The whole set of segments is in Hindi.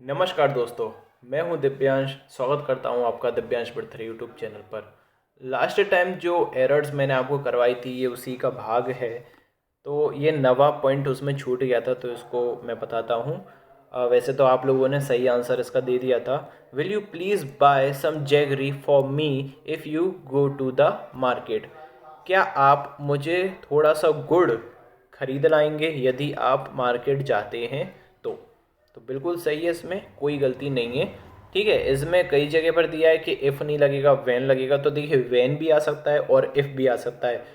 नमस्कार दोस्तों, मैं हूं दिव्यांश। स्वागत करता हूं आपका दिव्यांश बर्थर यूट्यूब चैनल पर। लास्ट टाइम जो एरर्स मैंने आपको करवाई थी ये उसी का भाग है। तो ये नवा पॉइंट उसमें छूट गया था तो इसको मैं बताता हूं। वैसे तो आप लोगों ने सही आंसर इसका दे दिया था। Will you please buy some jaggery for me if you go to the market. क्या आप मुझे थोड़ा सा गुड़ खरीद लाएंगे यदि आप मार्केट जाते हैं तो बिल्कुल सही है, इसमें कोई गलती नहीं है। ठीक है, इसमें कई जगह पर दिया है कि इफ़ नहीं लगेगा वैन लगेगा, तो देखिए वैन भी आ सकता है और इफ़ भी आ सकता है।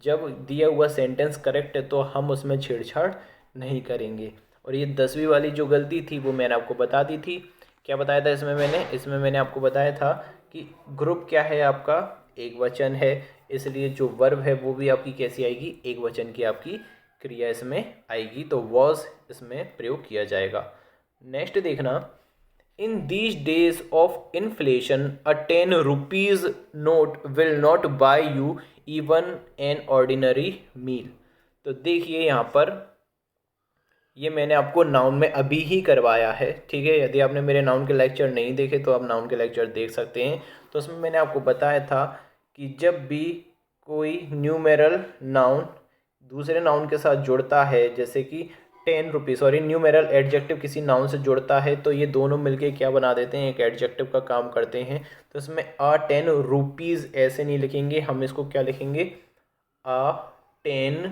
जब दिया हुआ सेंटेंस करेक्ट है तो हम उसमें छेड़छाड़ नहीं करेंगे। और ये 10वीं वाली जो गलती थी वो मैंने आपको बता दी थी। क्या बताया था इसमें मैंने आपको बताया था कि ग्रुप क्या है आपका, एक वचन है, इसलिए जो वर्ब है वो भी आपकी कैसी आएगी, एक वचन की आपकी क्रिया इसमें आएगी, तो वॉज इसमें प्रयोग किया जाएगा। नेक्स्ट देखना, in these days of inflation a 10 rupees note will not buy you even an ordinary meal. तो देखिए यहाँ पर ये मैंने आपको नाउन में अभी ही करवाया है। ठीक है, यदि आपने मेरे नाउन के लेक्चर नहीं देखे तो आप नाउन के लेक्चर देख सकते हैं। तो उसमें मैंने आपको बताया था कि जब भी कोई न्यूमेरल नाउन दूसरे नाउन के साथ जुड़ता है, जैसे कि 10 रुपीज़, सॉरी न्यूमेरल एडजेक्टिव किसी नाउन से जुड़ता है तो ये दोनों मिलके क्या बना देते हैं, एक एडजेक्टिव का काम करते हैं। तो इसमें आ 10 रुपीज़ ऐसे नहीं लिखेंगे, हम इसको क्या लिखेंगे, आ 10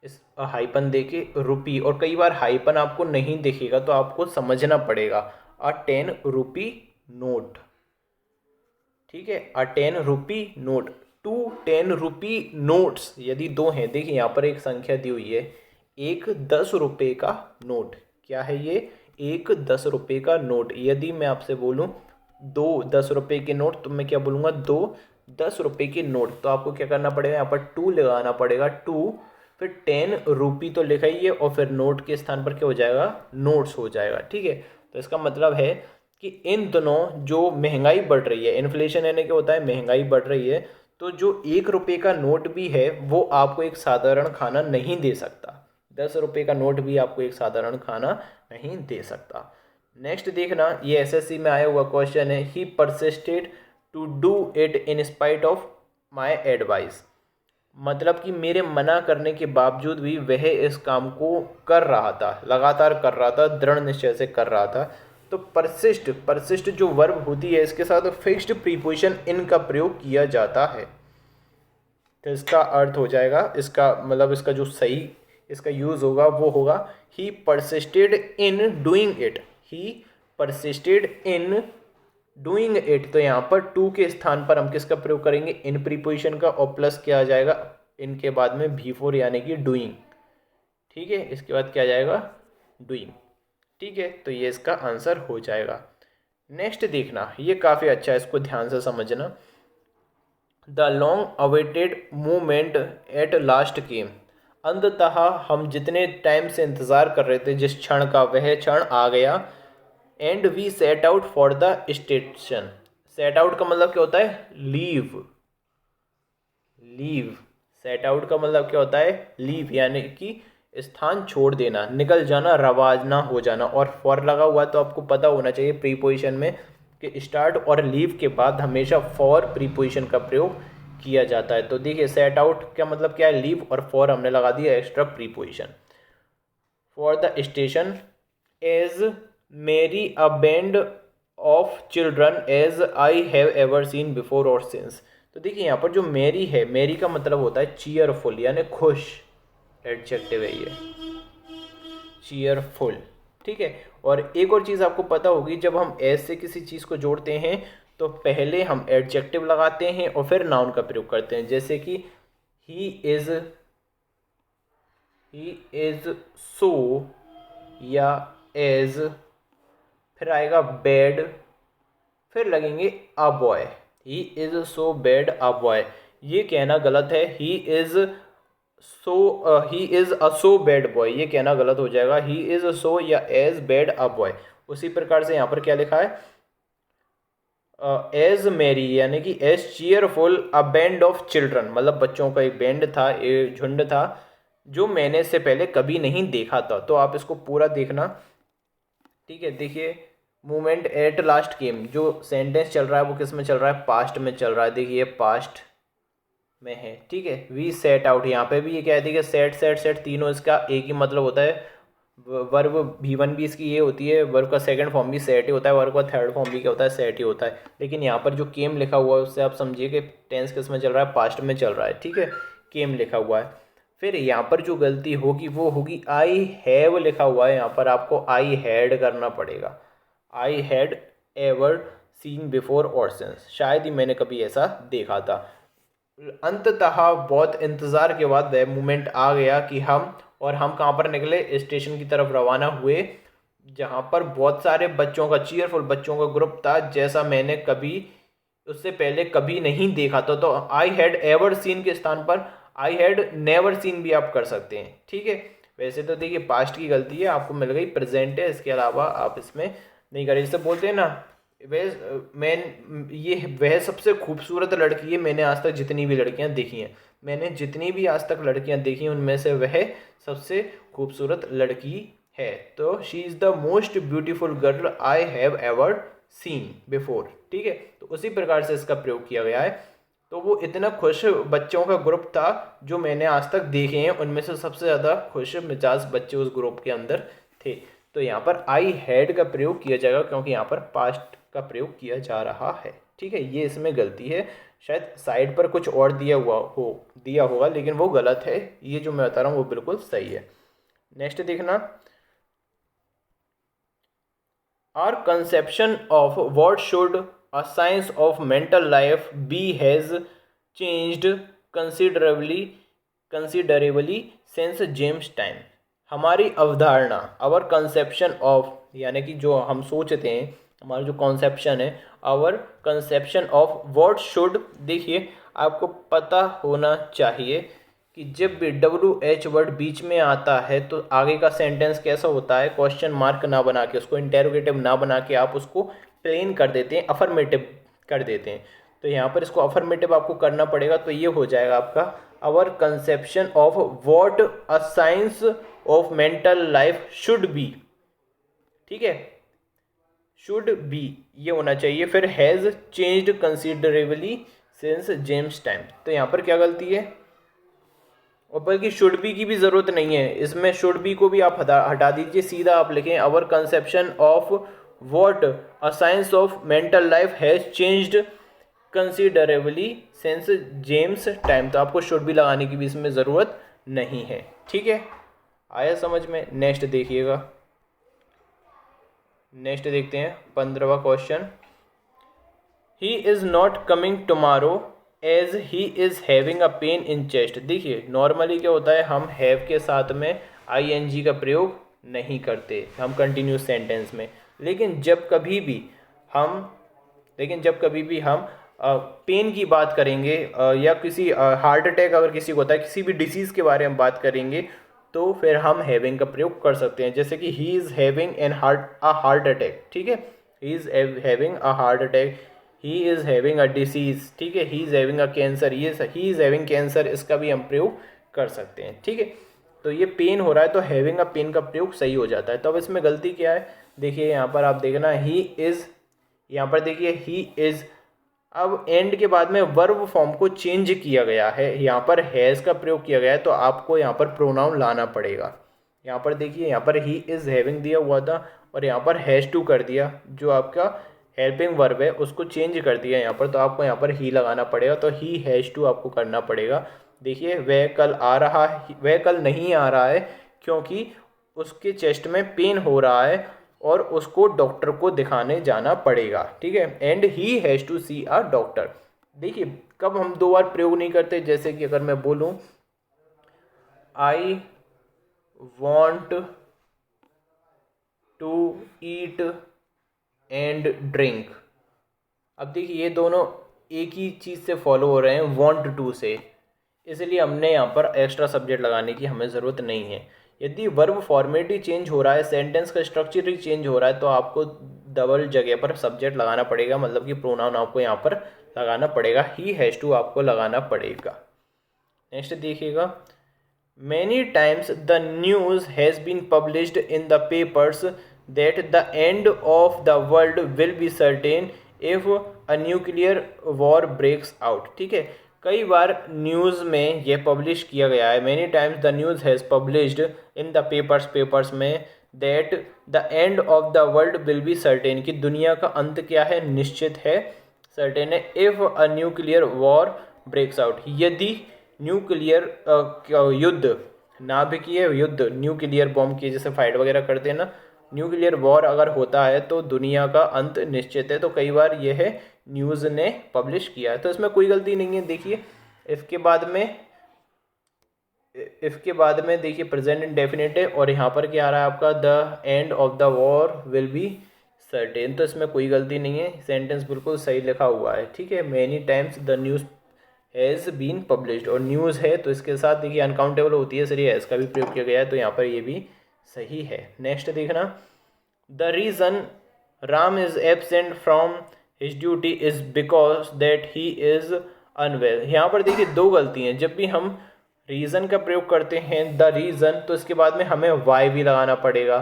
इस हाइपन देके रुपी। और कई बार हाइपन आपको नहीं दिखेगा तो आपको समझना पड़ेगा, अ 10 रुपी नोट। ठीक है, अ 10 रुपी नोट, 2 10 रुपी नोट्स यदि दो हैं। देखिए यहाँ पर एक संख्या दी हुई है, एक 10 रुपये का नोट। क्या है ये, एक 10 रुपये का नोट। यदि मैं आपसे बोलूँ दो 10 रुपये के नोट तो मैं क्या बोलूँगा, दो 10 रुपये के नोट। तो आपको क्या करना पड़ेगा, यहाँ पर टू लगाना पड़ेगा, टू, फिर 10 रुपी तो लिखा ही है और फिर नोट के स्थान पर क्या हो जाएगा, नोट्स हो जाएगा। ठीक है, तो इसका मतलब है कि इन दिनों जो महंगाई बढ़ रही है, इन्फ्लेशन यानी क्या होता है, महंगाई बढ़ रही है, तो जो 1 रुपये का नोट भी है वो आपको एक साधारण खाना नहीं दे सकता। 10 रुपये का नोट भी आपको एक साधारण खाना नहीं दे सकता। नेक्स्ट देखना, ये एसएससी में आया हुआ क्वेश्चन है, he persisted to do it in spite of my advice. मतलब कि मेरे मना करने के बावजूद भी वह इस काम को कर रहा था, लगातार कर रहा था, दृढ़ निश्चय से कर रहा था। तो परसिस्ट जो वर्ब होती है इसके साथ फिक्स्ड प्रीपोजिशन इन का प्रयोग किया जाता है। तो इसका अर्थ हो जाएगा, इसका मतलब इसका जो सही इसका यूज़ होगा वो होगा, he persisted in doing it. He persisted in doing it. तो यहाँ पर टू के स्थान पर हम किसका प्रयोग करेंगे, इन प्रीपोजिशन का, और प्लस क्या आ जाएगा इनके बाद में, भी4 यानी कि डूइंग। ठीक है, इसके बाद क्या आ जाएगा, डूइंग। ठीक है, तो ये इसका आंसर हो जाएगा। नेक्स्ट देखना, ये काफ़ी अच्छा है, इसको ध्यान से समझना। The long awaited moment at last came. अंततः हम जितने टाइम से इंतज़ार कर रहे थे जिस क्षण का, वह क्षण आ गया। And we set out for the station. Set out का मतलब क्या होता है, लीव। लीव, सेट आउट का मतलब क्या होता है, लीव, यानी कि स्थान छोड़ देना, निकल जाना, रवाना हो जाना। और फॉर लगा हुआ तो आपको पता होना चाहिए प्रीपोजिशन में कि स्टार्ट और लीव के बाद हमेशा फॉर प्रीपोजिशन का प्रयोग किया जाता है। तो देखिए सेट आउट का मतलब क्या है, लीव, और फॉर हमने लगा दिया extra preposition. For the station as merry a band of children as I have ever seen before और सिंस। तो देखिए यहाँ पर जो मेरी है, मेरी का मतलब होता है चीयरफुल, यानी खुश, एडजेक्टिव है ये, चीयरफुल। ठीक है, और एक और चीज़ आपको पता होगी, जब हम एज से किसी चीज़ को जोड़ते हैं तो पहले हम एडजेक्टिव लगाते हैं और फिर नाउन का प्रयोग करते हैं। जैसे कि ही इज सो, या एज, फिर आएगा बैड, फिर लगेंगे a boy. He is so bad a boy, ये कहना गलत है। He is a so bad boy, ये कहना गलत हो जाएगा। ही इज सो या एज बैड अ बॉय। उसी प्रकार से यहाँ पर क्या लिखा है, एज मैरी, यानी कि as cheerful a band of children, मतलब बच्चों का एक बैंड था, एक झुंड था जो मैंने इससे पहले कभी नहीं देखा था। तो आप इसको पूरा देखना, ठीक है, देखिए मूवमेंट एट लास्ट केम, जो सेंटेंस चल रहा है वो किस में चल रहा है, पास्ट में चल रहा है। देखिए पास्ट में है, ठीक है। वी सेट आउट, यहाँ पे भी ये क्या है, देखिए सेट सेट सेट तीनों इसका एक ही मतलब होता है। वर्ब V1 भी इसकी ये होती है, वर्ब का सेकंड फॉर्म भी सेट ही होता है, वर्ब का थर्ड फॉर्म भी क्या होता है, सेट ही होता है। लेकिन यहाँ पर जो केम लिखा हुआ है उससे आप समझिए कि टेंस किस में चल रहा है, पास्ट में चल रहा है, ठीक है। केम लिखा हुआ है। फिर यहाँ पर जो गलती होगी वो होगी आई हैव लिखा हुआ है, यहाँ पर आपको आई हैड करना पड़ेगा। I had ever seen before और सिंस, शायद ही मैंने कभी ऐसा देखा था। अंततः बहुत इंतज़ार के बाद वह मोमेंट आ गया कि हम कहाँ पर निकले, स्टेशन की तरफ रवाना हुए, जहाँ पर बहुत सारे बच्चों का, चीयरफुल बच्चों का ग्रुप था, जैसा मैंने कभी उससे पहले कभी नहीं देखा था। तो आई हैड एवर सीन के स्थान पर आई हैड नेवर सीन भी आप कर सकते हैं, ठीक है। वैसे तो देखिए पास्ट की गलती है, आपको मिल गई, प्रेजेंट है, इसके अलावा आप इसमें नहीं करें। जैसे बोलते हैं ना, वह सबसे खूबसूरत लड़की है, मैंने आज तक जितनी भी लड़कियां देखी हैं, मैंने जितनी भी आज तक लड़कियां देखी हैं उनमें से वह सबसे खूबसूरत लड़की है। तो she is the most beautiful girl I have ever seen before, ठीक है। तो उसी प्रकार से इसका प्रयोग किया गया है। तो वो इतना खुश बच्चों का ग्रुप था जो मैंने आज तक देखे हैं, उनमें से सबसे ज़्यादा खुश मिजाज बच्चे उस ग्रुप के अंदर थे। तो यहाँ पर आई हैड का प्रयोग किया जाएगा क्योंकि यहाँ पर पास्ट का प्रयोग किया जा रहा है, ठीक है। ये इसमें गलती है, शायद साइड पर कुछ और दिया होगा, लेकिन वो गलत है। ये जो मैं बता रहा हूँ वो बिल्कुल सही है। नेक्स्ट देखना, our conception of what should a science of mental life be has changed considerably since James time. हमारी अवधारणा, आवर कंसेप्शन ऑफ, यानी कि जो हम सोचते हैं, हमारा जो कॉन्सेप्शन है, our conception of what should, देखिए आपको पता होना चाहिए कि जब भी WH वर्ड बीच में आता है तो आगे का सेंटेंस कैसा होता है, क्वेश्चन मार्क ना बना के, उसको इंटेरोगेटिव ना बना के आप उसको प्लेन कर देते हैं, अफर्मेटिव कर देते हैं। तो यहाँ पर इसको अफर्मेटिव आपको करना पड़ेगा। तो ये हो जाएगा आपका our conception of what a science of mental life should be, ठीक है। शुड बी ये होना चाहिए। फिर has changed considerably since James time, तो यहाँ पर क्या गलती है, और बल्कि शुड बी की भी ज़रूरत नहीं है, इसमें शुड बी को भी आप हटा दीजिए, सीधा आप लिखें our conception of what a science of mental life has changed considerably since James time. तो आपको शुड बी लगाने की भी इसमें ज़रूरत नहीं है, ठीक है। आया समझ में। नेक्स्ट देखिएगा, नेक्स्ट देखते हैं 15वां question. He is not coming tomorrow as he is having a pain in chest. देखिए नॉर्मली क्या होता है, हम हैव के साथ में ING का प्रयोग नहीं करते हम कंटिन्यूस सेंटेंस में, लेकिन जब कभी भी हम पेन की बात करेंगे या किसी हार्ट अटैक अगर किसी को होता है, किसी भी डिसीज़ के बारे में बात करेंगे, तो फिर हम हैविंग का प्रयोग कर सकते हैं। जैसे कि ही इज़ हैविंग हार्ट अटैक, ठीक है, ही is having a heart attack, he is having a disease, ठीक है, ही इज़ हैविंग अ कैंसर, ये ही इज़ हैविंग कैंसर, इसका भी हम प्रयोग कर सकते हैं, ठीक है। तो ये पेन हो रहा है तो हैविंग अ पेन का प्रयोग सही हो जाता है। तो अब इसमें गलती क्या है, देखिए यहाँ पर आप देखना, ही इज़, यहाँ पर देखिए ही इज़, अब एंड के बाद में वर्ब फॉर्म को चेंज किया गया है, यहाँ पर हैज़ का प्रयोग किया गया है, तो आपको यहाँ पर प्रोनाउन लाना पड़ेगा। यहाँ पर देखिए, यहाँ पर ही इज़ हैविंग दिया हुआ था और यहाँ पर हैज़ टू कर दिया, जो आपका हेल्पिंग वर्ब है उसको चेंज कर दिया यहाँ पर, तो आपको यहाँ पर ही लगाना पड़ेगा। तो ही हैज़ टू आपको करना पड़ेगा। देखिए वह कल आ रहा है, वह कल नहीं आ रहा है क्योंकि उसके चेस्ट में पेन हो रहा है और उसको डॉक्टर को दिखाने जाना पड़ेगा, ठीक है। And he has to see a doctor. देखिए कब हम दो बार प्रयोग नहीं करते, जैसे कि अगर मैं बोलूँ I want to eat and drink. अब देखिए ये दोनों एक ही चीज़ से फॉलो हो रहे हैं, वॉन्ट टू से, इसलिए हमने यहाँ पर एक्स्ट्रा सब्जेक्ट लगाने की हमें ज़रूरत नहीं है। यदि वर्ब फॉर्मेट ही चेंज हो रहा है, सेंटेंस का स्ट्रक्चर ही चेंज हो रहा है, तो आपको डबल जगह पर सब्जेक्ट लगाना पड़ेगा, मतलब कि प्रोनाउन आपको यहाँ पर लगाना पड़ेगा, ही हैज़ टू आपको लगाना पड़ेगा। नेक्स्ट देखिएगा, many times the news has been published in the papers that the end of the world will be certain if a nuclear war breaks out. ठीक है, कई बार न्यूज़ में यह पब्लिश किया गया है, many times the news has published in the papers में that the end of the world will be certain, कि दुनिया का अंत क्या है, निश्चित है, सर्टेन है, if a nuclear war breaks out, यदि न्यूक्लियर युद्ध, नाभिकीय युद्ध, न्यूक्लियर बॉम्ब की जैसे फाइट वगैरह करते हैं ना, न्यूक्लियर वॉर अगर होता है तो दुनिया का अंत निश्चित है। तो कई बार यह न्यूज़ ने पब्लिश किया है, तो इसमें कोई गलती नहीं है। देखिए इसके बाद में देखिए प्रेजेंट इंडेफिनिट है, और यहाँ पर क्या आ रहा है आपका, the end of the war will be certain, तो इसमें कोई गलती नहीं है, सेंटेंस बिल्कुल सही लिखा हुआ है। ठीक है, many times the news has been published, और न्यूज़ है तो इसके साथ देखिए अनकाउंटेबल होती है, इसलिए हैज़ का भी प्रयोग किया गया है, तो यहाँ पर ये भी सही है। नेक्स्ट देखना, the reason Ram is absent from his duty is because that he is unwell. यहाँ पर देखिए दो गलती हैं, जब भी हम रीज़न का प्रयोग करते हैं द रीज़न, तो इसके बाद में हमें वाई भी लगाना पड़ेगा,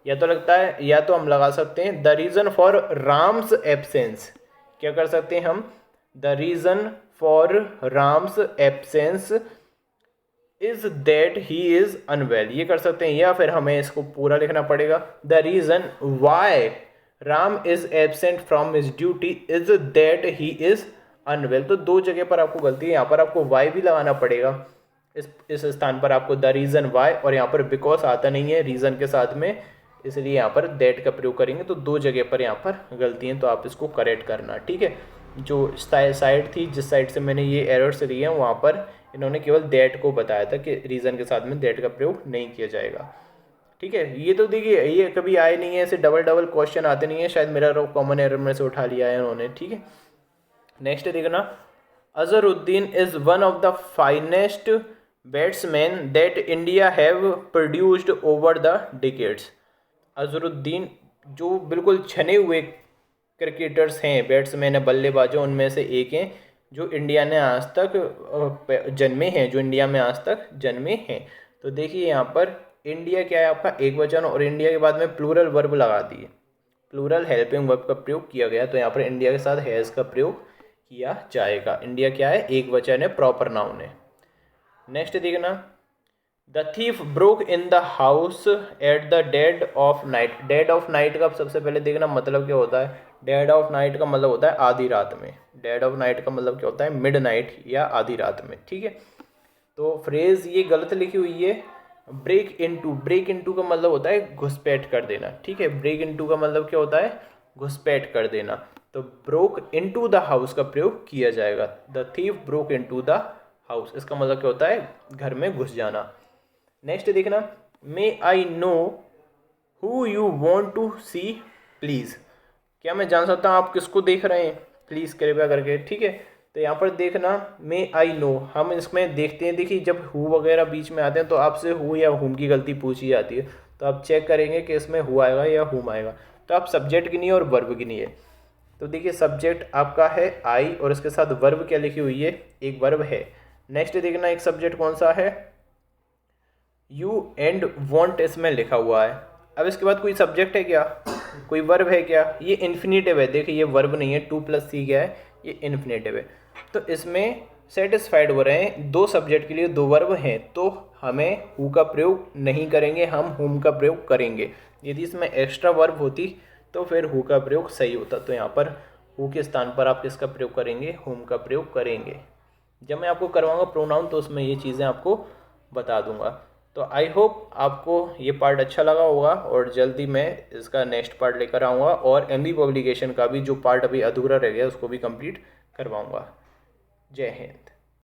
या तो लगता है, या तो हम लगा सकते हैं the reason for Ram's absence. क्या कर सकते हैं हम, the reason for Ram's absence is that he is unwell, ये कर सकते हैं, या फिर हमें इसको पूरा लिखना पड़ेगा, the reason why Ram is absent from his duty is that he is unwell. तो दो जगह पर आपको गलती है, यहाँ पर आपको वाई भी लगाना पड़ेगा, इस स्थान पर आपको द रीज़न वाई, और यहाँ पर बिकॉज आता नहीं है रीज़न के साथ में, इसलिए यहाँ पर दैट का प्रयोग करेंगे, तो दो जगह पर यहाँ पर गलती है, तो आप इसको करेक्ट करना। ठीक है, जो साइड थी, जिस साइड से मैंने ये एरर्स लिए हैं, वहाँ पर इन्होंने केवल दैट को बताया था कि रीज़न के साथ में दैट का प्रयोग नहीं किया जाएगा। ठीक है, ये तो देखिए ये कभी आए नहीं है, ऐसे डबल क्वेश्चन आते नहीं है, शायद मेरा कॉमन एरर में से उठा लिया है उन्होंने। ठीक है, नेक्स्ट देखना, Azharuddin is one of the finest batsman that India have produced over the decades. Azharuddin जो बिल्कुल छने हुए क्रिकेटर्स हैं, बैट्समैन है, बल्लेबाजों, उनमें से एक हैं जो इंडिया ने आज तक जन्मे हैं, जो इंडिया में आज तक जन्मे हैं। तो देखिए यहाँ पर इंडिया क्या है आपका एक वचन, और इंडिया के बाद में प्लूरल वर्ब लगा दिए, प्लूरल हेल्पिंग वर्ब का प्रयोग किया गया, तो यहाँ पर इंडिया के साथ हैज़ का प्रयोग किया जाएगा। इंडिया क्या है, एक वचन है, प्रॉपर नाउन है। नेक्स्ट देखना, the thief broke in the house at the dead of night. Dead of night का सबसे पहले देखना मतलब क्या होता है, डेड ऑफ नाइट का मतलब होता है आधी रात में, डेड ऑफ नाइट का मतलब क्या होता है, मिड नाइट या आधी रात में। ठीक है, तो फ्रेज ये गलत लिखी हुई है, ब्रेक इनटू का मतलब होता है घुसपैठ कर देना। ठीक है, ब्रेक इनटू का मतलब क्या होता है, घुसपैठ कर देना, तो ब्रोक इनटू द हाउस का प्रयोग किया जाएगा, the thief broke into the house, इसका मतलब क्या होता है, घर में घुस जाना। नेक्स्ट देखना, may I know who you want to see please. क्या मैं जान सकता हूँ आप किसको देख रहे हैं, प्लीज़ कृपया करके। ठीक है, तो यहाँ पर देखना मे आई नो, हम इसमें देखते हैं, देखिए जब हु वगैरह बीच में आते हैं तो आपसे हु या हुम की गलती पूछी जाती है, तो आप चेक करेंगे कि इसमें हु आएगा या हुम आएगा, तो आप सब्जेक्ट गिनिए और वर्ब गिनिए। तो देखिए सब्जेक्ट आपका है आई, और इसके साथ वर्ब क्या लिखी हुई है, एक वर्ब है। नेक्स्ट देखना एक सब्जेक्ट कौन सा है, यू एंड वॉन्ट इसमें लिखा हुआ है। अब इसके बाद कोई सब्जेक्ट है क्या, कोई वर्ब है क्या, ये इन्फिनेटिव है, देखिए ये वर्ब नहीं है, 2+C क्या है, ये इन्फिनेटिव है, तो इसमें सेटिस्फाइड हो रहे हैं, दो सब्जेक्ट के लिए दो वर्ब हैं, तो हमें हु का प्रयोग नहीं करेंगे, हम हुम का प्रयोग करेंगे। यदि इसमें एक्स्ट्रा वर्ब होती तो फिर हु का प्रयोग सही होता, तो यहाँ पर हु के स्थान पर आप किसका प्रयोग करेंगे, हुम का प्रयोग करेंगे। जब मैं आपको करवाऊंगा प्रोनाउन तो उसमें ये चीज़ें आपको बता दूंगा। तो आई होप आपको ये पार्ट अच्छा लगा होगा, और जल्दी मैं इसका नेक्स्ट पार्ट लेकर आऊँगा, और MB पब्लिकेशन का भी जो पार्ट अभी अधूरा रह गया उसको भी कंप्लीट करवाऊँगा। जय हिंद।